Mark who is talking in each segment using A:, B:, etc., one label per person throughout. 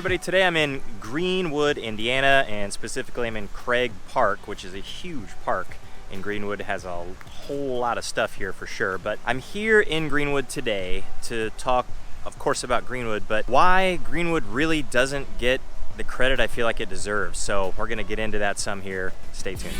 A: everybody, today I'm in Greenwood, Indiana, and specifically I'm in Craig Park, which is a huge park in Greenwood. It has a whole lot of stuff here for sure, but I'm here in Greenwood today to talk, of course, about Greenwood, but why Greenwood really doesn't get the credit I feel like it deserves. So we're gonna get into that some here. Stay tuned.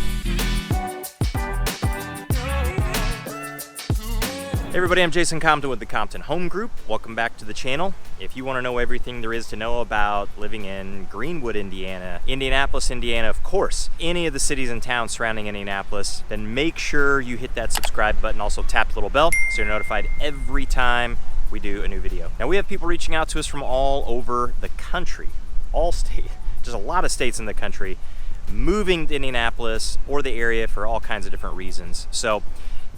A: Hey everybody, I'm Jason Compton with the Compton Home Group. Welcome back to the channel. If you want to know everything there is to know about living in Greenwood, Indiana, Indianapolis, Indiana, of course, any of the cities and towns surrounding Indianapolis, then make sure you hit that subscribe button. Also tap the little bell so you're notified every time we do a new video. Now we have people reaching out to us from all over the country, all states, just a lot of states in the country, moving to Indianapolis or the area for all kinds of different reasons. So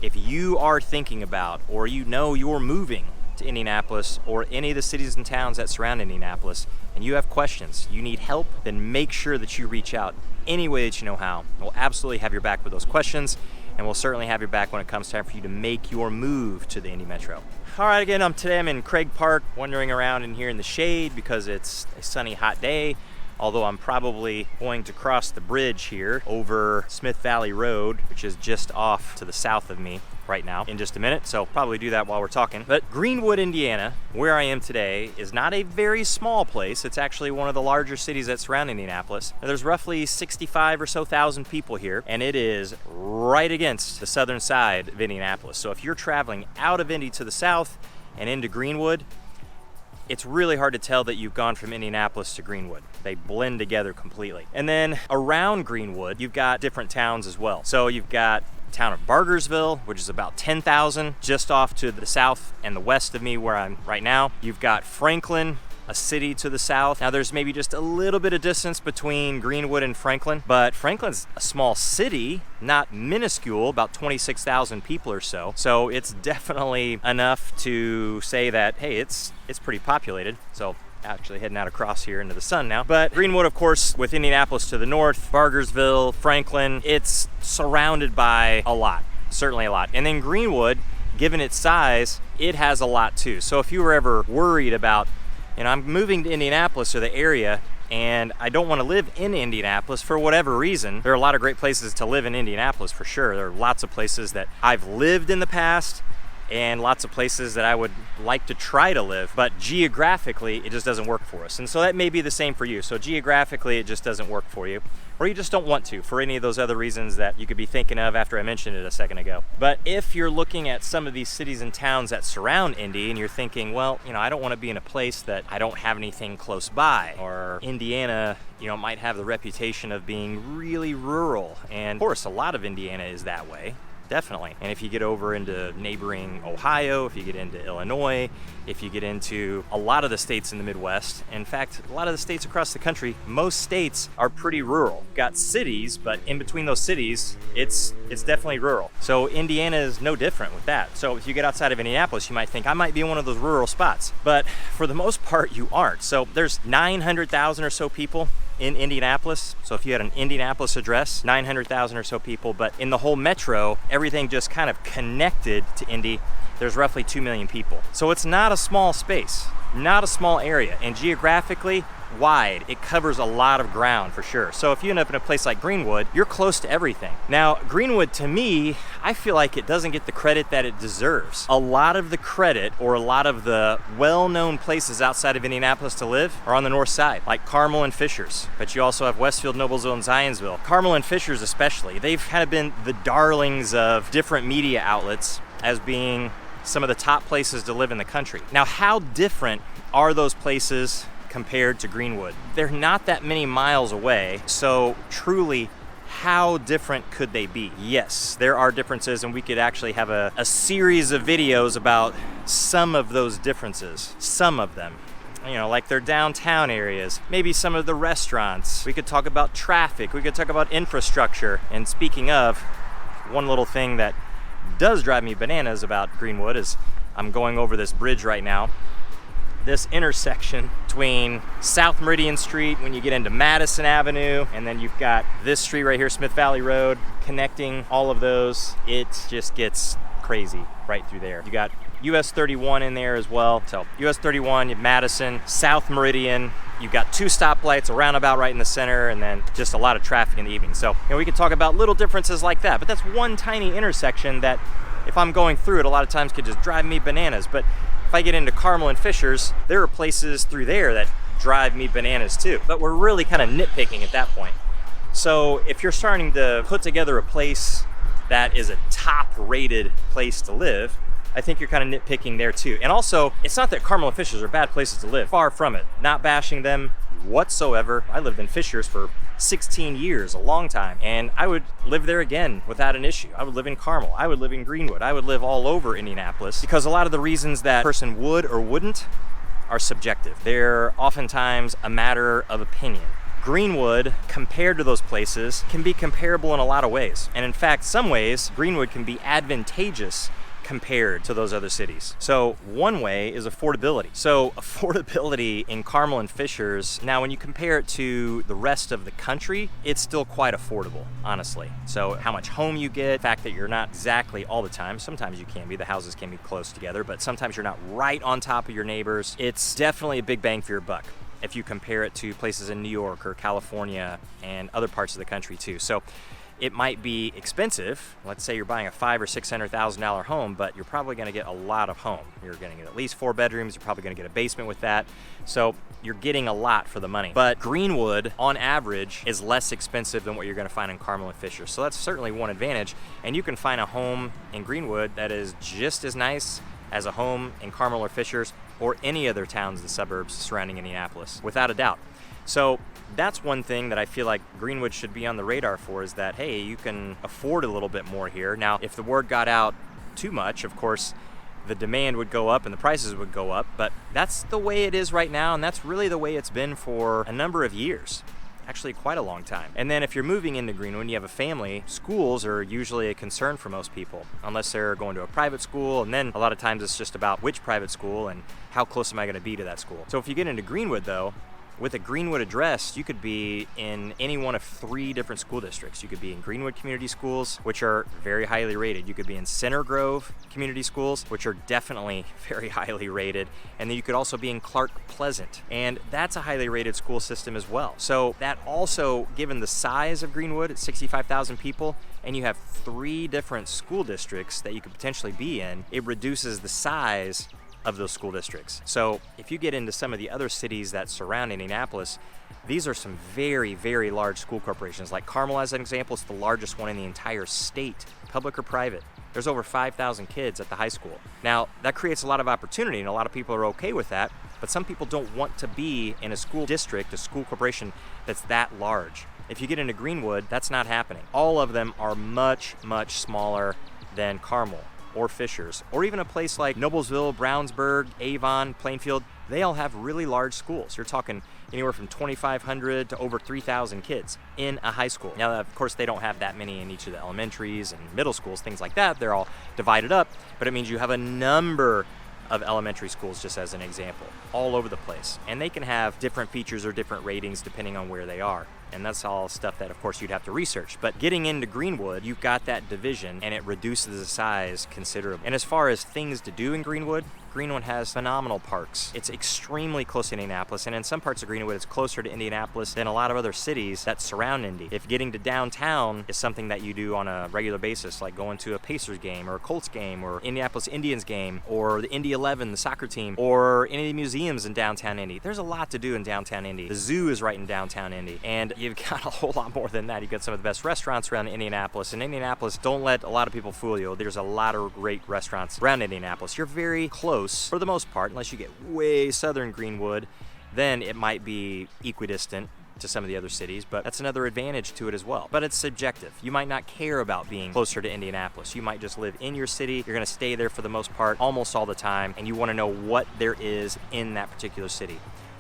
A: if you are thinking about, or you know you're moving to Indianapolis or any of the cities and towns that surround Indianapolis, and you have questions, you need help, then make sure that you reach out any way that you know how. We'll absolutely have your back with those questions, and we'll certainly have your back when it comes time for you to make your move to the Indy Metro. All right, again, today I'm in Craig Park, wandering around in here in the shade because it's a sunny, hot day. Although I'm probably going to cross the bridge here over Smith Valley Road, which is just off to the south of me right now in just a minute. So probably do that while we're talking. But Greenwood, Indiana, where I am today, is not a very small place. It's actually one of the larger cities that surround Indianapolis. Now, there's roughly 65 or so thousand people here, and it is right against the southern side of Indianapolis. So if you're traveling out of Indy to the south and into Greenwood, it's really hard to tell that you've gone from Indianapolis to Greenwood. They blend together completely. And then around Greenwood, you've got different towns as well. So you've got the town of Bargersville, which is about 10,000, just off to the south and the west of me where I'm right now. You've got Franklin, a city to the south. Now there's maybe just a little bit of distance between Greenwood and Franklin, but Franklin's a small city, not minuscule, about 26,000 people or so. So it's definitely enough to say that, hey, it's pretty populated. So actually heading out across here into the sun now. But Greenwood, of course, with Indianapolis to the north, Bargersville, Franklin, it's surrounded by a lot, certainly a lot. And then Greenwood, given its size, it has a lot too. So if you were ever worried about, you know, I'm moving to Indianapolis or the area and I don't want to live in Indianapolis for whatever reason, there are a lot of great places to live in Indianapolis for sure. There are lots of places that I've lived in the past and lots of places that I would like to try to live, but geographically it just doesn't work for us. And so that may be the same for you. So geographically it just doesn't work for you, or you just don't want to for any of those other reasons that you could be thinking of after I mentioned it a second ago. But if you're looking at some of these cities and towns that surround Indy and you're thinking, well, you know, I don't want to be in a place that I don't have anything close by, or Indiana, you know, might have the reputation of being really rural. And of course, a lot of Indiana is that way. Definitely. And if you get over into neighboring Ohio, if you get into Illinois, if you get into a lot of the states in the Midwest, in fact, a lot of the states across the country, most states are pretty rural. Got cities, but in between those cities, it's definitely rural. So Indiana is no different with that. So if you get outside of Indianapolis, you might think I might be in one of those rural spots, but for the most part, you aren't. So there's 900,000 or so people in Indianapolis. So if you had an Indianapolis address, 900,000 or so people, but in the whole metro, everything just kind of connected to Indy, there's roughly 2 million people. So it's not a small space, not a small area, and geographically wide. It covers a lot of ground for sure. So if you end up in a place like Greenwood, you're close to everything. Now, Greenwood, to me, I feel like it doesn't get the credit that it deserves. A lot of the credit, or a lot of the well-known places outside of Indianapolis to live, are on the north side, like Carmel and Fishers. But you also have Westfield, Noblesville, and Zionsville. Carmel and Fishers especially, they've kind of been the darlings of different media outlets as being some of the top places to live in the country. Now, how different are those places compared to Greenwood? They're not that many miles away, so truly, how different could they be? Yes, there are differences, and we could actually have a series of videos about some of those differences, some of them. You know, like their downtown areas, maybe some of the restaurants. We could talk about traffic, we could talk about infrastructure. And speaking of, one little thing that does drive me bananas about Greenwood is I'm going over this bridge right now. This intersection between South Meridian Street when you get into Madison Avenue, and then you've got this street right here, Smith Valley Road, connecting all of those. It just gets crazy right through there. You got US 31 in there as well. So US 31, you have Madison, South Meridian. You've got 2 stoplights, a roundabout right in the center, and then just a lot of traffic in the evening. So, we could talk about little differences like that, but that's one tiny intersection that if I'm going through it, a lot of times could just drive me bananas. But if I get into Carmel and Fishers, there are places through there that drive me bananas too. But we're really kind of nitpicking at that point. So if you're starting to put together a place that is a top-rated place to live, I think you're kind of nitpicking there too. And also, it's not that Carmel and Fishers are bad places to live. Far from it. Not bashing them whatsoever. I lived in Fishers for 16 years, a long time, and I would live there again without an issue. I would live in Carmel. I would live in Greenwood. I would live all over Indianapolis, because a lot of the reasons that a person would or wouldn't are subjective. They're oftentimes a matter of opinion. Greenwood, compared to those places, can be comparable in a lot of ways. And in fact, some ways, Greenwood can be advantageous compared to those other cities. So one way is affordability. So affordability in Carmel and Fishers, now when you compare it to the rest of the country, it's still quite affordable, honestly. So how much home you get, the fact that you're not exactly all the time, sometimes you can be, the houses can be close together, but sometimes you're not right on top of your neighbors. It's definitely a big bang for your buck if you compare it to places in New York or California and other parts of the country too. So it might be expensive. Let's say you're buying a $500,000 or $600,000 home, but you're probably going to get a lot of home. You're going to get at least 4 bedrooms. You're probably going to get a basement with that. So you're getting a lot for the money. But Greenwood, on average, is less expensive than what you're going to find in Carmel and Fishers. So that's certainly one advantage. And you can find a home in Greenwood that is just as nice as a home in Carmel or Fishers or any other towns and suburbs surrounding Indianapolis, without a doubt. So that's one thing that I feel like Greenwood should be on the radar for, is that, hey, you can afford a little bit more here. Now, if the word got out too much, of course, the demand would go up and the prices would go up, but that's the way it is right now, and that's really the way it's been for a number of years. Actually quite a long time. And then if you're moving into Greenwood and you have a family, schools are usually a concern for most people, unless they're going to a private school, and then a lot of times it's just about which private school and how close am I going to be to that school. So if you get into Greenwood though, with a Greenwood address, you could be in any one of 3 different school districts. You could be in Greenwood Community Schools, which are very highly rated. You could be in Center Grove Community Schools, which are definitely very highly rated. And then you could also be in Clark Pleasant, and that's a highly rated school system as well. So that also, given the size of Greenwood, it's 65,000 people, and you have 3 different school districts that you could potentially be in, it reduces the size of those school districts. So if you get into some of the other cities that surround Indianapolis, these are some very, very large school corporations. Like Carmel, as an example, is the largest one in the entire state, public or private. There's over 5,000 kids at the high school. Now, that creates a lot of opportunity, and a lot of people are okay with that, but some people don't want to be in a school district, a school corporation that's that large. If you get into Greenwood, that's not happening. All of them are much, much smaller than Carmel or Fishers, or even a place like Noblesville, Brownsburg, Avon, Plainfield. They all have really large schools. You're talking anywhere from 2,500 to over 3,000 kids in a high school. Now, of course, they don't have that many in each of the elementaries and middle schools, things like that. They're all divided up, but it means you have a number of elementary schools, just as an example, all over the place. And they can have different features or different ratings depending on where they are. And that's all stuff that, of course, you'd have to research. But getting into Greenwood, you've got that division, and it reduces the size considerably. And as far as things to do in Greenwood, Greenwood has phenomenal parks. It's extremely close to Indianapolis, and in some parts of Greenwood, it's closer to Indianapolis than a lot of other cities that surround Indy. If getting to downtown is something that you do on a regular basis, like going to a Pacers game or a Colts game or Indianapolis Indians game or the Indy 11, the soccer team, or any of the museums in downtown Indy, there's a lot to do in downtown Indy. The zoo is right in downtown Indy, and you've got a whole lot more than that. You've got some of the best restaurants around Indianapolis. In Indianapolis, don't let a lot of people fool you. There's a lot of great restaurants around Indianapolis. You're very close, for the most part, unless you get way southern Greenwood, then it might be equidistant to some of the other cities, but that's another advantage to it as well. But it's subjective. You might not care about being closer to Indianapolis. You might just live in your city. You're going to stay there for the most part, almost all the time, and you want to know what there is in that particular city.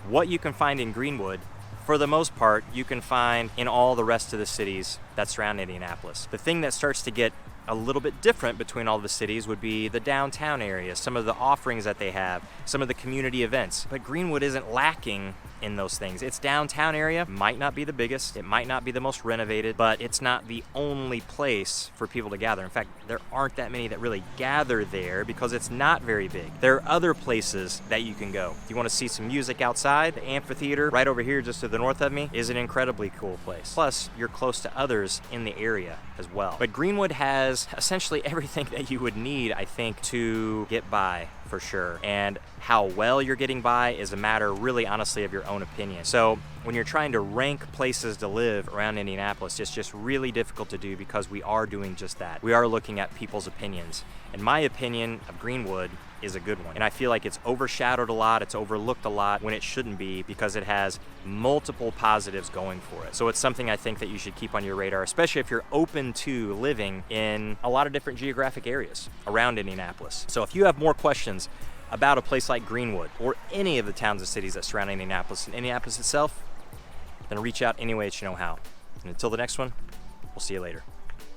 A: What you can find in Greenwood, for the most part, you can find in all the rest of the cities that surround Indianapolis. The thing that starts to get a little bit different between all the cities would be the downtown area, some of the offerings that they have, some of the community events. But Greenwood isn't lacking in those things. Its downtown area might not be the biggest, it might not be the most renovated, but it's not the only place for people to gather. In fact, there aren't that many that really gather there because it's not very big. There are other places that you can go. If you want to see some music outside, the amphitheater right over here just to the north of me is an incredibly cool place. Plus, you're close to others in the area as well. But Greenwood has essentially everything that you would need, I think, to get by for sure. And how well you're getting by is a matter, really honestly, of your own opinion. So when you're trying to rank places to live around Indianapolis, it's just really difficult to do because we are doing just that. We are looking at people's opinions. And my opinion of Greenwood is a good one. And I feel like it's overshadowed a lot, it's overlooked a lot when it shouldn't be, because it has multiple positives going for it. So it's something I think that you should keep on your radar, especially if you're open to living in a lot of different geographic areas around Indianapolis. So if you have more questions about a place like Greenwood or any of the towns and cities that surround Indianapolis and Indianapolis itself, then reach out any way that you know how. And until the next one, we'll see you later.